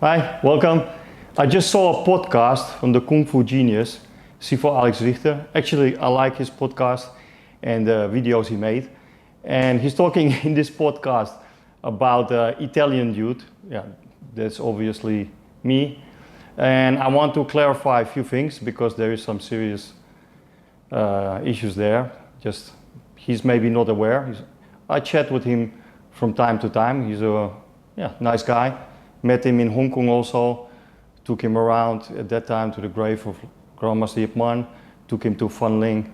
Hi, welcome. I just saw a podcast from the Kung Fu genius, Sifu Alex Richter. Actually, I like his podcast and the videos he made. And he's talking in this podcast about Italian dude. Yeah, that's obviously me. And I want to clarify a few things because there is some serious issues there. Just he's maybe not aware. I chat with him from time to time. He's a nice guy. Met him in Hong Kong also. Took him around at that time to the grave of Grandmaster Yip Man. Took him to Fanling,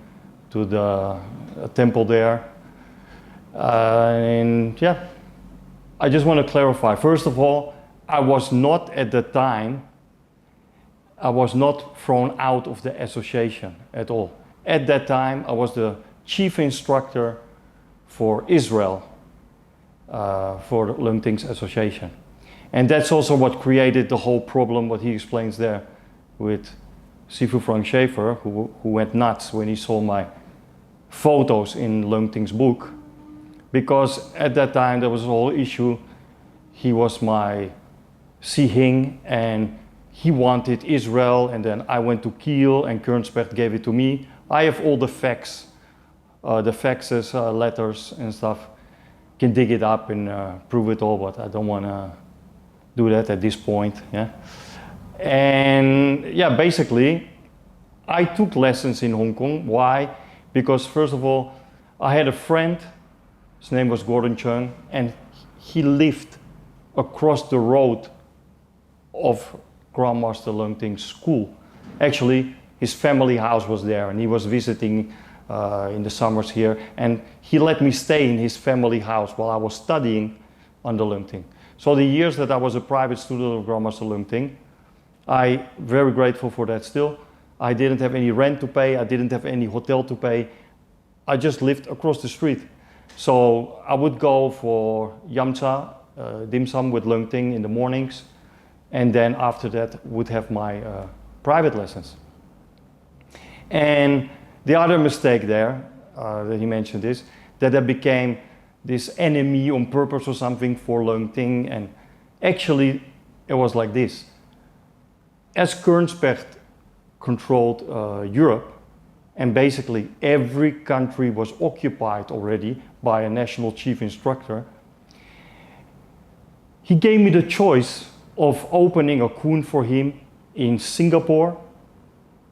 to the temple there. I just want to clarify. First of all, I was not at the time, I was not thrown out of the association at all. At that time, I was the chief instructor for Israel, for the Leung Ting's association. And that's also what created the whole problem, what he explains there with Sifu Frank Schaefer, who went nuts when he saw my photos in Leung Ting's book. Because at that time there was a whole issue. He was my Sihing and he wanted Israel, and then I went to Kiel and Kernspecht gave it to me. I have all the facts, the faxes, letters and stuff. Can dig it up and prove it all, but I don't want to do that at this point. Basically I took lessons in Hong Kong. Why? Because first of all, I had a friend, his name was Gordon Chung, and he lived across the road of Grandmaster Leung Ting's school. Actually, his family house was there and he was visiting in the summers here, and he let me stay in his family house while I was studying under Leung Ting. So the years that I was a private student of Grandmaster Leung Ting, I'm very grateful for that still. I didn't have any rent to pay, I didn't have any hotel to pay. I just lived across the street. So I would go for yamcha, dim sum with Leung Ting in the mornings, and then after that would have my private lessons. And the other mistake there that he mentioned is that I became this enemy on purpose or something for Leung Ting, and actually it was like this. As Kernspecht controlled Europe, and basically every country was occupied already by a national chief instructor, he gave me the choice of opening a kun for him in Singapore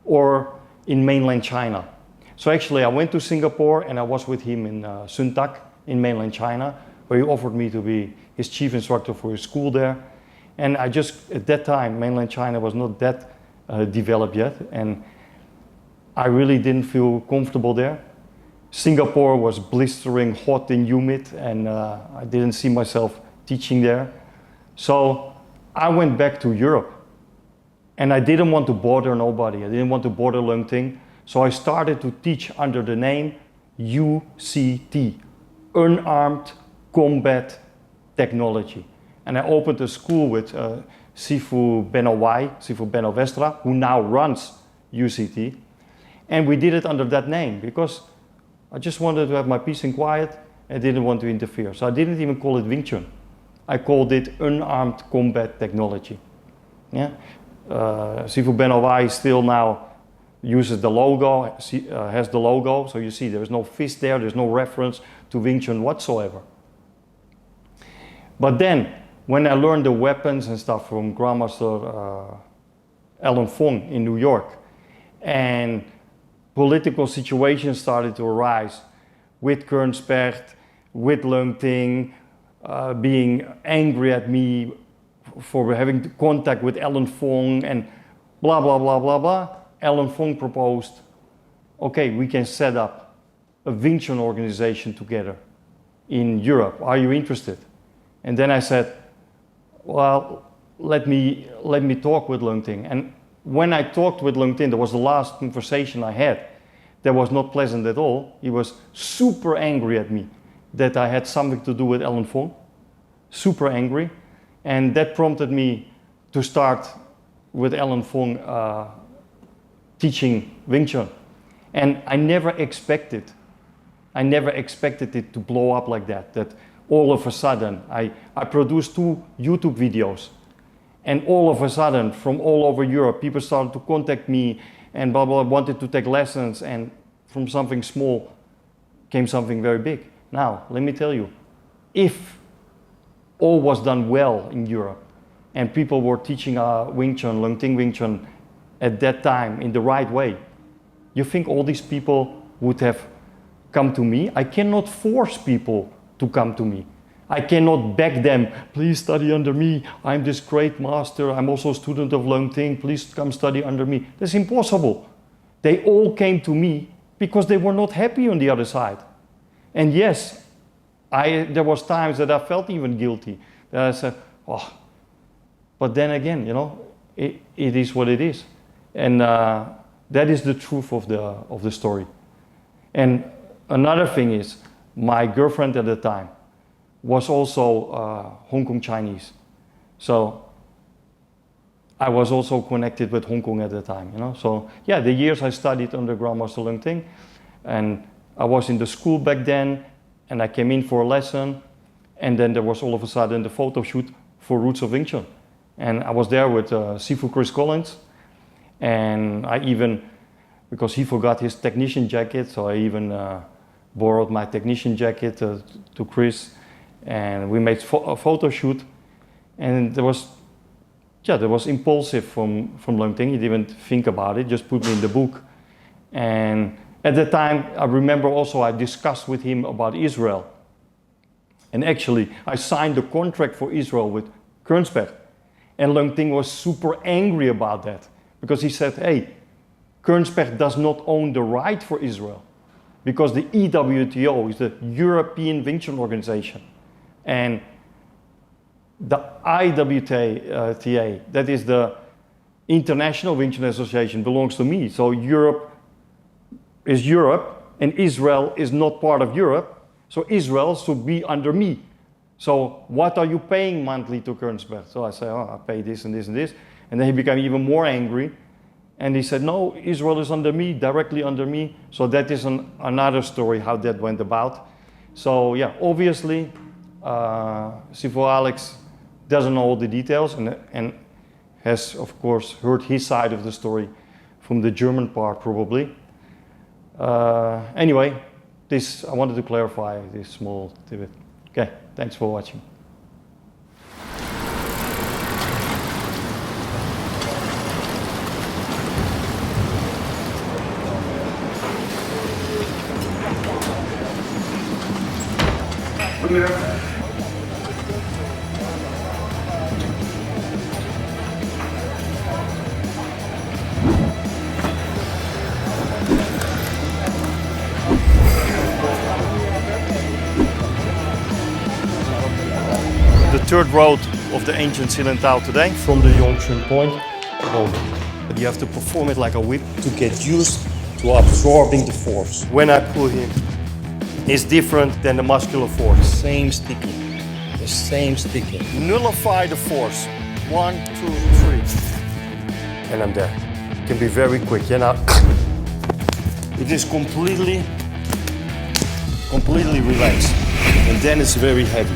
or in mainland China. So actually I went to Singapore and I was with him in Sun Tak in mainland China, where he offered me to be his chief instructor for his school there. And I just, at that time, mainland China was not that developed yet, and I really didn't feel comfortable there. Singapore was blistering hot and humid, and I didn't see myself teaching there. So I went back to Europe, and I didn't want to bother nobody. I didn't want to bother Leung Ting. So I started to teach under the name UCT, Unarmed Combat Technology. And I opened a school with Sifu Benno Wai, Sifu Benno Westra, who now runs UCT. And we did it under that name because I just wanted to have my peace and quiet and didn't want to interfere. So I didn't even call it Wing Chun. I called it Unarmed Combat Technology. Sifu Benno Wai still now uses the logo, has the logo, so you see there's no fist there, there's no reference to Wing Chun whatsoever. But then, when I learned the weapons and stuff from Grandmaster Alan Fong in New York, and political situations started to arise with Kernspecht, with Leung Ting, being angry at me for having contact with Alan Fong and blah, blah, blah, blah, blah. Alan Fong proposed, okay, we can set up a Wing Chun organization together in Europe. Are you interested? And then I said, well, let me talk with Leung Ting. And when I talked with Leung Ting, that was the last conversation I had. That was not pleasant at all. He was super angry at me that I had something to do with Alan Fong. Super angry. And that prompted me to start with Alan Fong teaching Wing Chun. And I never expected it to blow up like that all of a sudden I produced 2 YouTube videos And all of a sudden, from all over Europe, people started to contact me and blah, blah, wanted to take lessons. And from something small came something very big. Now, let me tell you, if all was done well in Europe and people were teaching Wing Chun, Lung Ting Wing Chun at that time in the right way, you think all these people would have come to me? I cannot force people to come to me. I cannot beg them, please study under me. I'm this great master. I'm also a student of Lung Ting. Please come study under me. That's impossible. They all came to me because they were not happy on the other side. And yes, there was times that I felt even guilty. That I said, oh, but then again, it is what it is. And that is the truth of the story. And another thing is, my girlfriend at the time was also Hong Kong Chinese. So I was also connected with Hong Kong at the time, So yeah, the years I studied under Grandmaster Lung Ting, and I was in the school back then, and I came in for a lesson, and then there was all of a sudden the photo shoot for Roots of Wing Chun. And I was there with Sifu Chris Collins, and I even, because he forgot his technician jacket, so I even borrowed my technician jacket to Chris, and we made a photo shoot. And there was impulsive from Lung Ting. He didn't think about it, just put me in the book. And at the time, I remember also I discussed with him about Israel. And actually, I signed the contract for Israel with Kernsberg. And Lung Ting was super angry about that, because he said, hey, Kernsberg does not own the right for Israel, because the EWTO is the European Wing Chun Organization. And the IWTA, that is the International Wing Chun Association, belongs to me. So Europe is Europe, and Israel is not part of Europe. So Israel should be under me. So what are you paying monthly to Kernsberg? So I say, I pay this and this and this. And then he became even more angry. And he said, no, Israel is under me, directly under me. So that is another story how that went about. So yeah, obviously, Sifu Alex doesn't know all the details and has, of course, heard his side of the story from the German part, probably. Anyway, I wanted to clarify this small tidbit. Okay, thanks for watching. The third road of the ancient Silentao today, from the Yongshun point over. But you have to perform it like a whip to get used to absorbing the force. When I pull him, it's different than the muscular force. Same sticking, the same sticking. Nullify the force. 1, 2, 3. And I'm there. It can be very quick. Now, it is completely relaxed. And then it's very heavy.